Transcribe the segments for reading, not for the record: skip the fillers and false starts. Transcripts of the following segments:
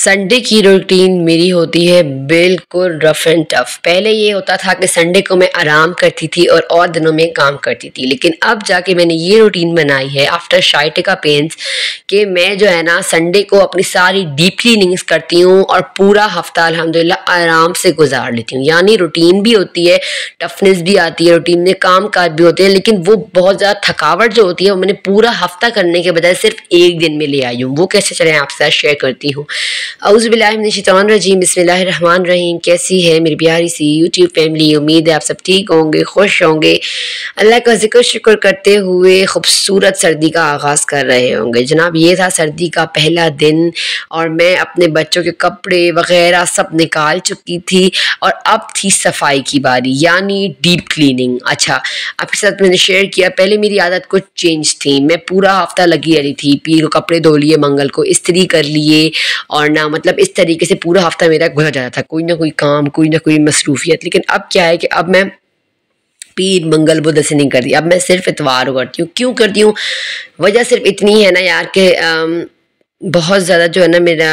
Sunday की routine मेरी होती है बिल्कुल रफ एंड टफ। पहले ये होता था कि संडे को मैं आराम करती थी और दिनों में काम करती थी, लेकिन अब जाके मैंने ये रूटीन बनाई है आफ्टर शाइटिका पेन्स कि मैं जो है ना संडे को अपनी सारी डीप क्लीनिंग्स करती हूँ और पूरा हफ्ता अल्हम्दुलिल्लाह आराम से गुजार लेती हूँ। यानी रूटीन भी होती है, टफनेस भी आती है, रूटीन में काम काज भी होते हैं, लेकिन वो बहुत ज़्यादा थकावट जो होती है वो मैंने पूरा हफ्ता करने के बजाय सिर्फ एक दिन में ले आई हूँ। वो कैसे चले आपके साथ शेयर करती हूँ। औज़ुबिल्लाहिमिनश्शैतानिर्रजीम, बिस्मिल्लाहिर्रहमानिर्रहीम। कैसी है मेरी प्यारी सी यूट्यूब फैमिली? उम्मीद है आप सब ठीक होंगे, खुश होंगे, अल्लाह का जिक्र शुक्र करते हुए खूबसूरत सर्दी का आगाज़ कर रहे होंगे। जनाब ये था सर्दी का पहला दिन और मैं अपने बच्चों के कपड़े वगैरह सब निकाल चुकी थी और अब थी सफाई की बारी, यानी डीप क्लीनिंग। अच्छा, आपके साथ मैंने शेयर किया, पहले मेरी आदत कुछ चेंज थी। मैं पूरा हफ्ता लगी रही थी, पीर को कपड़े धो लिए, मंगल को इस्त्री कर लिए और ना मतलब इस तरीके से पूरा हफ्ता मेरा गुजर जाता था, कोई ना कोई काम, कोई ना कोई मसरूफियत। लेकिन अब क्या है कि अब मैं पीर मंगल बुध से नहीं करती, अब मैं सिर्फ इतवार को करती हूँ। क्यों करती हूँ? वजह सिर्फ इतनी है ना यार कि बहुत ज़्यादा जो है ना मेरा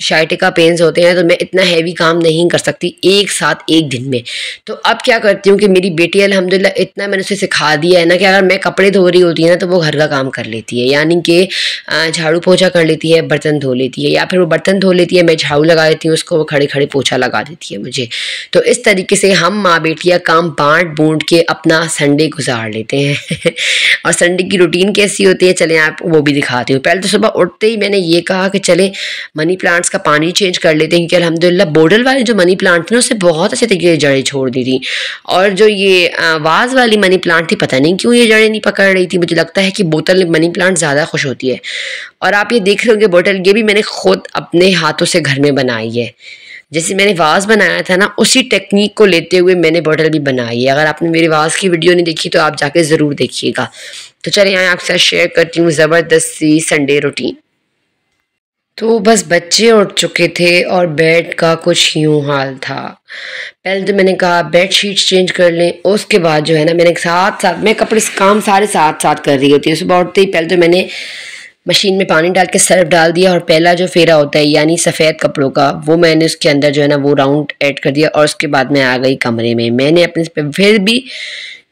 शाइटिका पेन्स होते हैं, तो मैं इतना हैवी काम नहीं कर सकती एक साथ एक दिन में। तो अब क्या करती हूँ कि मेरी बेटी अल्हम्दुलिल्लाह इतना मैंने उसे सिखा दिया है ना कि अगर मैं कपड़े धो रही होती है ना तो वो घर का काम कर लेती है, यानी कि झाड़ू पोछा कर लेती है, बर्तन धो लेती है, या फिर वो बर्तन धो लेती है, मैं झाड़ू लगा देती हूँ उसको, वो खड़े खड़े पोछा लगा देती है मुझे। तो इस तरीके से हम माँ बेटियाँ काम बाँट बूँट के अपना संडे गुजार लेते हैं और संडे की रूटीन कैसी होती है चलें आप वो भी दिखाती हूँ। पहले तो सुबह उठते ही मैंने ये कहा कि चले मनी प्लांट्स का पानी चेंज कर लेते हैं, क्योंकि अल्हम्दुलिल्लाह बोतल वाली जो मनी प्लांट थी ना उससे बहुत अच्छे तरीके से जड़ें छोड़ दी थी, और जो ये वाज वाली मनी प्लांट थी पता नहीं क्यों ये जड़ें नहीं पकड़ रही थी। मुझे लगता है कि बोतल मनी प्लांट ज़्यादा खुश होती है। और आप ये देख रहे होंगे बोतल, ये भी मैंने खुद अपने हाथों से घर में बनाई है। जैसे मैंने वाज बनाया था ना उसी टेक्निक को लेते हुए मैंने बोतल भी बनाई है। अगर आपने मेरी वाज की वीडियो नहीं देखी तो आप जाके ज़रूर देखिएगा। तो चलिए यहाँ आपके साथ शेयर करती हूँ ज़बरदस्त सी संडे रूटीन। तो बस बच्चे उठ चुके थे और बेड का कुछ यूँ हाल था। पहले तो मैंने कहा बेड शीट्स चेंज कर लें, उसके बाद जो है ना मैंने साथ साथ मैं कपड़े काम सारे साथ साथ कर रही होती है। सुबह उठते ही पहले तो मैंने मशीन में पानी डाल के सर्फ डाल दिया और पहला जो फेरा होता है यानी सफ़ेद कपड़ों का वो मैंने उसके अंदर जो है ना वो राउंड ऐड कर दिया, और उसके बाद मैं आ गई कमरे में। मैंने अपने फिर भी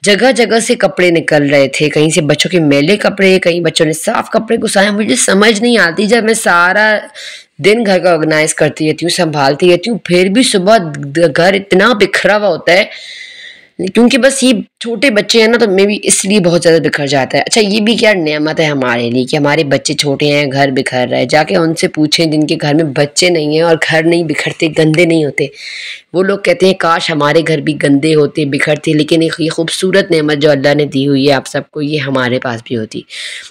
जगह जगह से कपड़े निकल रहे थे, कहीं से बच्चों के मैले कपड़े, कहीं बच्चों ने साफ कपड़े घुसाए। मुझे समझ नहीं आती, जब मैं सारा दिन घर का ऑर्गेनाइज करती रहती हूँ, संभालती रहती हूँ, फिर भी सुबह घर इतना बिखरा हुआ होता है, क्योंकि बस ये छोटे बच्चे हैं ना तो मे भी इसलिए बहुत ज़्यादा बिखर जाता है। अच्छा, ये भी क्या नेमत है हमारे लिए कि हमारे बच्चे छोटे हैं, घर बिखर रहा है। जाके उनसे पूछें जिनके घर में बच्चे नहीं हैं और घर नहीं बिखरते, गंदे नहीं होते, वो लोग कहते हैं काश हमारे घर भी गंदे होते, बिखरते। लेकिन एक ये खूबसूरत नेमत जो अल्लाह ने दी हुई है आप सबको, ये हमारे पास भी होती।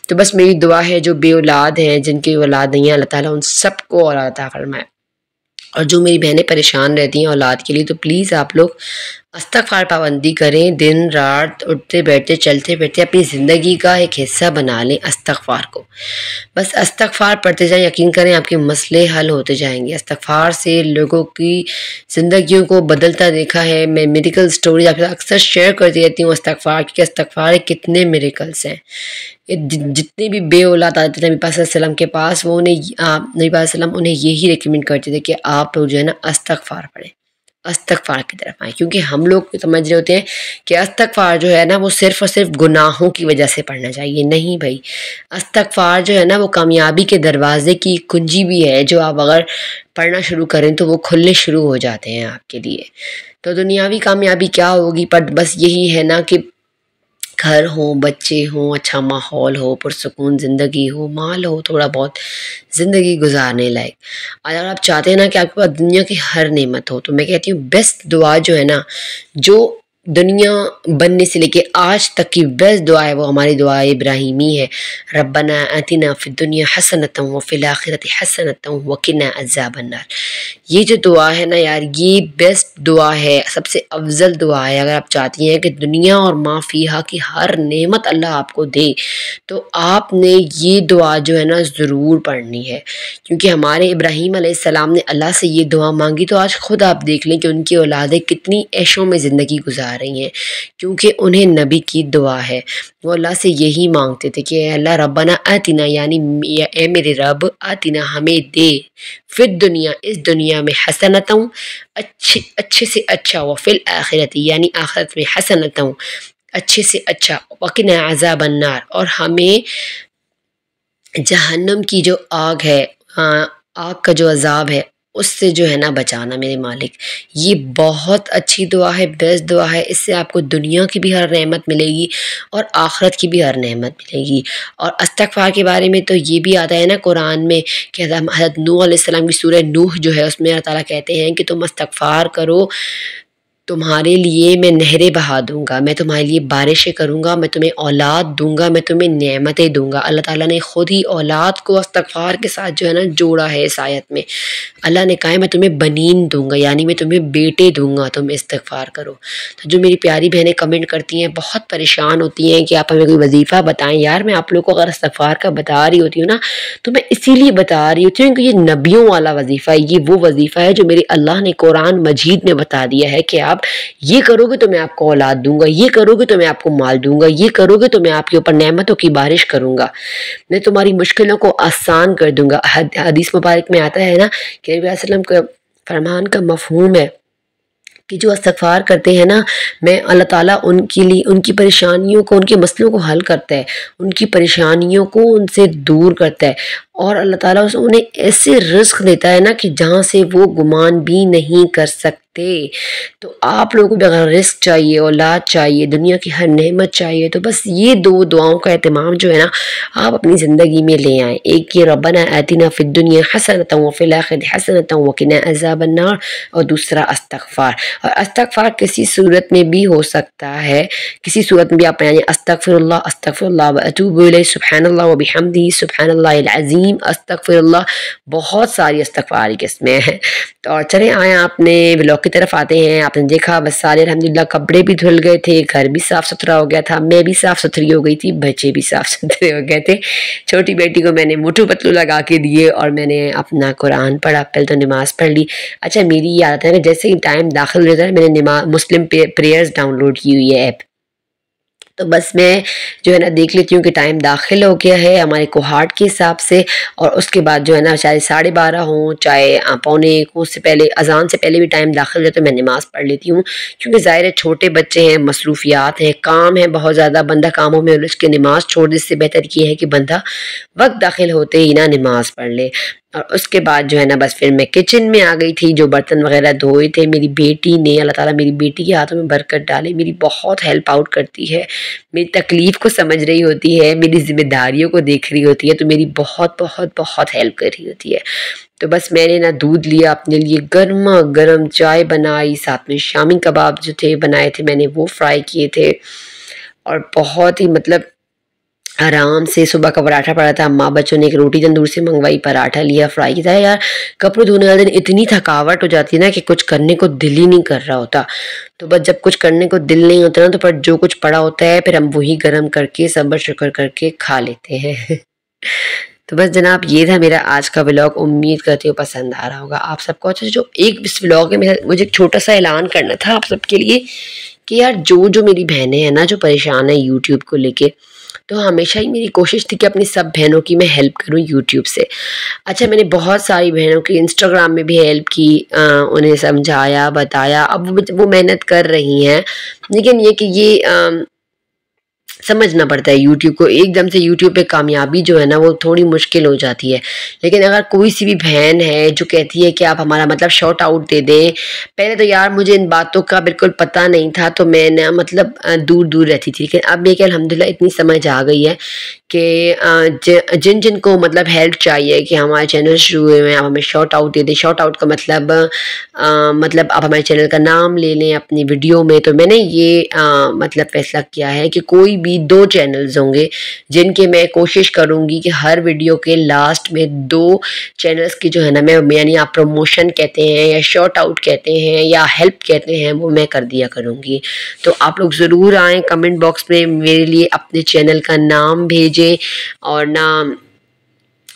तो बस मेरी दुआ है जो बे औलाद हैं, जिनकी औलाद नहीं है, अल्लाह ताला उन सबको औलाद अता फरमाए। और जो मेरी बहनें परेशान रहती हैं औलाद के लिए, तो प्लीज़ आप लोग इस्तिग़फ़ार पाबंदी करें, दिन रात उठते बैठते चलते फिरते अपनी ज़िंदगी का एक हिस्सा बना लें इस्तिग़फ़ार को। बस इस्तिग़फ़ार पढ़ते जाएं, यकीन करें आपके मसले हल होते जाएंगे। इस्तिग़फ़ार से लोगों की ज़िंदगियों को बदलता देखा है। मैं मेडिकल स्टोरी आपके साथ अक्सर शेयर करती रहती हूँ इस्तिग़फ़ार की, इस्तिग़फ़ार कितने मिरेकल्स हैं। जितने भी बे औलाद आते थे नबी पाक सल्लल्लाहु अलैहि वसल्लम के पास, वो नबी पाक सल्लल्लाहु उन्हें यही रिकमेंड करते थे कि आप लोग जो है ना इस्तिग़फ़ार पढ़ें, इस्तिग़फ़ार की तरफ आएँ। क्योंकि हम लोग समझ रहे होते हैं कि इस्तिग़फ़ार जो है ना वो सिर्फ़ और सिर्फ गुनाहों की वजह से पढ़ना चाहिए। नहीं भाई, इस्तिग़फ़ार जो है ना वो कामयाबी के दरवाज़े की कुंजी भी है, जो आप अगर पढ़ना शुरू करें तो वो खुलने शुरू हो जाते हैं आपके लिए। तो दुनियावी कामयाबी क्या होगी, पर बस यही है ना कि घर हो, बच्चे हों, अच्छा माहौल हो, पुरसुकून ज़िंदगी हो, माल हो, थोड़ा बहुत ज़िंदगी गुजारने लायक। अगर आप चाहते हैं ना कि आपके पास दुनिया की हर नेमत हो, तो मैं कहती हूँ बेस्ट दुआ जो है ना, जो दुनिया बनने से लेके आज तक की बेस्ट दुआ है, वो हमारी दुआ इब्राहिमी है। रब्बना आतिना फिद दुनिया हसनतन व फिल आखिरति हसनतन व किना अज़ाबन नार। ये जो दुआ है ना यार, ये बेस्ट दुआ है, सबसे अफजल दुआ है। अगर आप चाहती हैं कि दुनिया और मा फ़ीहा की हर नेमत अल्लाह आपको दे, तो आपने ये दुआ जो है ना ज़रूर पढ़नी है। क्योंकि हमारे इब्राहीम अलैहिस्सलाम ने अल्लाह से ये दुआ मांगी, तो आज खुद आप देख लें कि उनकी औलादें कितनी ऐशों में ज़िंदगी गुजार बता रही हैं, क्योंकि उन्हें नबी की दुआ है। वो अल्लाह से यही मांगते थे कि अल्लाह रब्बना आतिना, यानी ए मेरे रब, आतिना हमें दे, फिर दुनिया इस दुनिया में हसनतों अच्छे से अच्छा, व फिल आखिरती यानी आखिरत में हसनतों अच्छे से अच्छा, वक़िना अज़ाब अन्नार और हमें जहन्नम की जो आग है, आग का जो अजाब है उससे जो है ना बचाना मेरे मालिक। ये बहुत अच्छी दुआ है, बेस्ट दुआ है। इससे आपको दुनिया की भी हर नेमत मिलेगी और आखिरत की भी हर नेमत मिलेगी। और इस्तग़फ़ार के बारे में तो ये भी आता है ना कुरान में कि हज़रत नूह अलैहिस्सलाम की सूरह नूह जो है उसमें अल्लाह ताला कहते हैं कि तुम इस्तग़फ़ार करो, तुम्हारे लिए मैं नहरें बहा दूँगा, मैं तुम्हारे लिए बारिशें करूँगा, मैं तुम्हें औलाद दूँगा, मैं तुम्हें नेमतें दूँगा। अल्लाह ताला ने खुद ही औलाद को इस्तग़फ़ार के साथ जो है ना जोड़ा है इस आयत में। अल्लाह ने कहा है मैं तुम्हें बनीन दूँगा, यानी मैं तुम्हें बेटे दूँगा, तुम इस्तग़फ़ार करो। तो जो मेरी प्यारी बहनें कमेंट करती हैं, बहुत परेशान होती हैं कि आप हमें कोई वजीफ़ा बताएँ। यार मैं आप लोग को अगर इस्तग़फ़ार का बता रही होती हूँ ना, तो मैं इसीलिए बता रही होती हूँ कि ये नबियों वाला वजीफ़ा है। ये वो वजीफ़ा है जो मेरे अल्लाह ने कुरान मजीद में बता दिया है कि आप ये करोगे तो मैं आपको औलाद दूंगा, ये करोगे तो मैं आपको माल दूंगा, ये करोगे तो मैं आपके ऊपर नेमतों की बारिश करूंगा, मैं तुम्हारी मुश्किलों को आसान कर दूंगा। हदीस मुबारक में आता है ना कि नबी सल्लल्लाहु अलैहि वसल्लम का फरमान का मफहूम है कि जो इस्तग़फ़ार करते हैं ना, मैं अल्लाह ताला उनके लिए उनकी परेशानियों को, उनके मसलों को हल करता है, उनकी परेशानियों को उनसे दूर करता है और अल्लाह ताला उन्हें ऐसे रिज़्क़ देता है ना कि जहाँ से वो गुमान भी नहीं कर सकते। तो आप लोगों को भी अगर रिज़्क़ चाहिए, औलाद चाहिए, दुनिया की हर नेमत चाहिए, तो बस ये 2 दुआओं का एहतमाम जो है ना आप अपनी ज़िंदगी में ले आएँ। एक ये रब्बना आतिना फिद दुनिया हसनतन व फिल आखिरति हसनतन व क़िना अज़ाबन्नार, और दूसरा इस्तग़फ़ार। और इस्तग़फ़ार किसी सूरत में भी हो सकता है, किसी सूरत में भी आप यानी अस्तग़फ़िरुल्लाह व अतूबु इलैह, सुब्हानल्लाह व बिहम्दिही सुब्हानल्लाहिल अज़ीम, अस्तग़फ़िरुल्लाह। बहुत सारी इस्तग़फ़ार की किस्में हैं। तो और चलें आए अपने व्लॉग की तरफ आते हैं। आपने देखा बस सारे अल्हम्दुलिल्लाह कपड़े भी धुल गए थे, घर भी साफ़ सुथरा हो गया था, मैं भी साफ़ सुथरी हो गई थी, बच्चे भी साफ़ सुथरे हो गए थे। छोटी बेटी को मैंने मोटू पतलू लगा के दिए और मैंने अपना कुरान पढ़ा, पहले तो नमाज़ पढ़ ली। अच्छा मेरी ये आदत है ना, जैसे ही टाइम दाखिल होता है मैंने मुस्लिम प्रेयर्स डाउनलोड की हुई है ऐप, तो बस मैं जो है ना देख लेती हूँ कि टाइम दाखिल हो गया है हमारे कोहार्ट के हिसाब से, और उसके बाद जो है ना चाहे 12:30 हो, चाहे पौने 1 हो, उससे पहले अजान से पहले भी टाइम दाखिल हो तो मैं नमाज़ पढ़ लेती हूँ। क्योंकि ज़ाहिर है छोटे बच्चे हैं, मसरूफियात हैं, काम है बहुत ज़्यादा, बंदा कामों में उलझ के नमाज़ छोड़ दे, इससे बेहतर ये है कि बंदा वक्त दाखिल होते ही ना नमाज़ पढ़ ले। और उसके बाद जो है ना बस फिर मैं किचन में आ गई थी, जो बर्तन वगैरह धोए थे मेरी बेटी ने, अल्लाह ताला मेरी बेटी के हाथों में बरकत डाले, मेरी बहुत हेल्प आउट करती है, मेरी तकलीफ़ को समझ रही होती है, मेरी ज़िम्मेदारियों को देख रही होती है, तो मेरी बहुत बहुत बहुत हेल्प कर रही होती है। तो बस मैंने ना दूध लिया अपने लिए, गर्मा गर्म चाय बनाई, साथ में शामी कबाब जो थे बनाए थे मैंने वो फ्राई किए थे, और बहुत ही मतलब आराम से सुबह का पराठा पड़ा था, माँ बच्चों ने एक रोटी तंदूर से मंगवाई, पराठा लिया, फ्राई किया। यार कपड़े धोने वाले दिन इतनी थकावट हो जाती है ना कि कुछ करने को दिल ही नहीं कर रहा होता। तो बस जब कुछ करने को दिल नहीं होता ना, तो पर जो कुछ पड़ा होता है फिर हम वही गर्म करके सब्र शुक्र करके खा लेते हैं। तो बस जनाब ये था मेरा आज का व्लॉग, उम्मीद करती हूँ पसंद आ रहा होगा आप सबको। अच्छा जो एक इस व्लॉग में मुझे एक छोटा सा ऐलान करना था आप सबके लिए कि यार जो मेरी बहनें हैं ना जो परेशान है यूट्यूब को लेके, तो हमेशा ही मेरी कोशिश थी कि अपनी सब बहनों की मैं हेल्प करूं यूट्यूब से। अच्छा मैंने बहुत सारी बहनों की इंस्टाग्राम में भी हेल्प की, उन्हें समझाया बताया, अब वो मेहनत कर रही हैं, लेकिन ये कि ये समझना पड़ता है यूट्यूब को, एकदम से यूट्यूब पे कामयाबी जो है ना वो थोड़ी मुश्किल हो जाती है। लेकिन अगर कोई सी भी बहन है जो कहती है कि आप हमारा मतलब शॉर्ट आउट दे दें, पहले तो यार मुझे इन बातों का बिल्कुल पता नहीं था, तो मैं ना मतलब दूर दूर रहती थी, लेकिन अब देखिए अल्हम्दुलिल्लाह इतनी समझ आ गई है कि जिन जिन को मतलब हेल्प चाहिए कि हमारे चैनल शुरू हुए हैं, आप हमें शॉर्ट आउट दे दें। शॉर्ट आउट का मतलब आप हमारे चैनल का नाम ले लें अपनी वीडियो में। तो मैंने ये मतलब फैसला किया है कि कोई भी 2 चैनल्स होंगे जिनके मैं कोशिश करूँगी कि हर वीडियो के लास्ट में 2 चैनल्स की जो है ना मैं यानी आप प्रमोशन कहते हैं या शॉर्ट आउट कहते हैं या हेल्प कहते हैं, वो मैं कर दिया करूँगी। तो आप लोग ज़रूर आएँ, कमेंट बॉक्स में मेरे लिए अपने चैनल का नाम भेजें और ना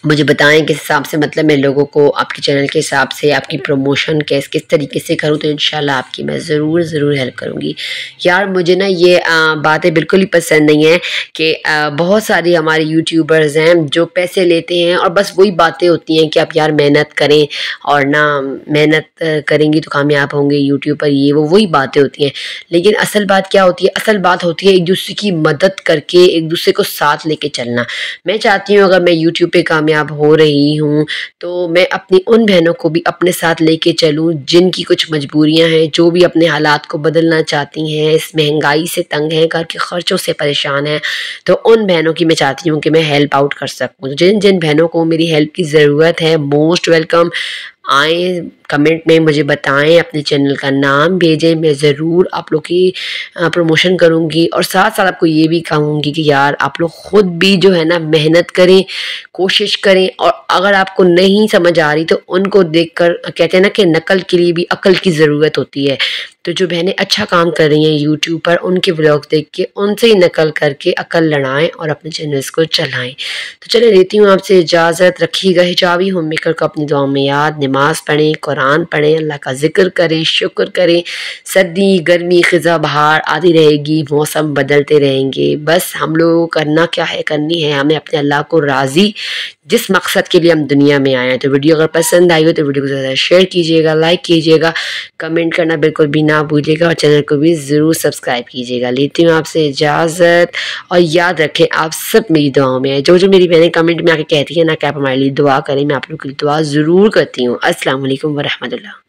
मुझे बताएं किस हिसाब से, मतलब मैं लोगों को आपके चैनल के हिसाब से आपकी प्रमोशन किस तरीके से करूं, तो इंशाल्लाह आपकी मैं ज़रूर हेल्प करूंगी। यार मुझे ना ये बातें बिल्कुल ही पसंद नहीं है कि बहुत सारी हमारे यूट्यूबर्स हैं जो पैसे लेते हैं और बस वही बातें होती हैं कि आप यार मेहनत करें और ना मेहनत करेंगी तो कामयाब होंगे यूट्यूब पर, ये वो वही बातें होती हैं। लेकिन असल बात क्या होती है? असल बात होती है एक दूसरे की मदद करके एक दूसरे को साथ लेके चलना। मैं चाहती हूँ अगर मैं यूट्यूब पे कामयाब हो रही हूँ तो मैं अपनी उन बहनों को भी अपने साथ लेके चलूँ जिनकी कुछ मजबूरियाँ हैं, जो भी अपने हालात को बदलना चाहती हैं, इस महंगाई से तंग हैं, घर के खर्चों से परेशान हैं। तो उन बहनों की मैं चाहती हूँ कि मैं हेल्प आउट कर सकूँ। जिन जिन बहनों को मेरी हेल्प की ज़रूरत है, मोस्ट वेलकम, आए कमेंट में मुझे बताएं, अपने चैनल का नाम भेजें, मैं ज़रूर आप लोग की प्रमोशन करूँगी। और साथ साथ आपको ये भी कहूँगी कि यार आप लोग ख़ुद भी जो है ना मेहनत करें, कोशिश करें, और अगर आपको नहीं समझ आ रही तो उनको देखकर, कहते हैं ना कि नकल के लिए भी अकल की ज़रूरत होती है। तो जो बहनें अच्छा काम कर रही हैं यूट्यूब पर, उनके व्लॉग देख के उनसे ही नकल करके अकल लड़ाएं और अपने चैनल्स को चलाएं। तो चले लेती हूँ आपसे इजाज़त। रखिएगा हिजाबी होम मेकर को अपनी दुआओं में याद, नमाज़ पढ़ें, कुरान पढ़ें, अल्लाह का जिक्र करें, शुक्र करें। सर्दी गर्मी ख़िज़ा बहार आती रहेगी, मौसम बदलते रहेंगे, बस हम लोगों को करना क्या है, करनी है हमें अपने अल्लाह को राज़ी, जिस मकसद के लिए हम दुनिया में आए हैं। तो वीडियो अगर पसंद आई हो तो वीडियो को ज़्यादा शेयर कीजिएगा, लाइक कीजिएगा, कमेंट करना बिल्कुल भी ना भूलिएगा और चैनल को भी ज़रूर सब्सक्राइब कीजिएगा। लेती हूँ आपसे इजाज़त और याद रखें आप सब मेरी दुआओं में हैं। जो जो मेरी बहनें कमेंट में आके कहती हैं ना कि आप हमारे लिए दुआ करें, मैं आप लोगों की दुआ ज़रूर करती हूँ। अस्सलाम वालेकुम व रहमतुल्लाह।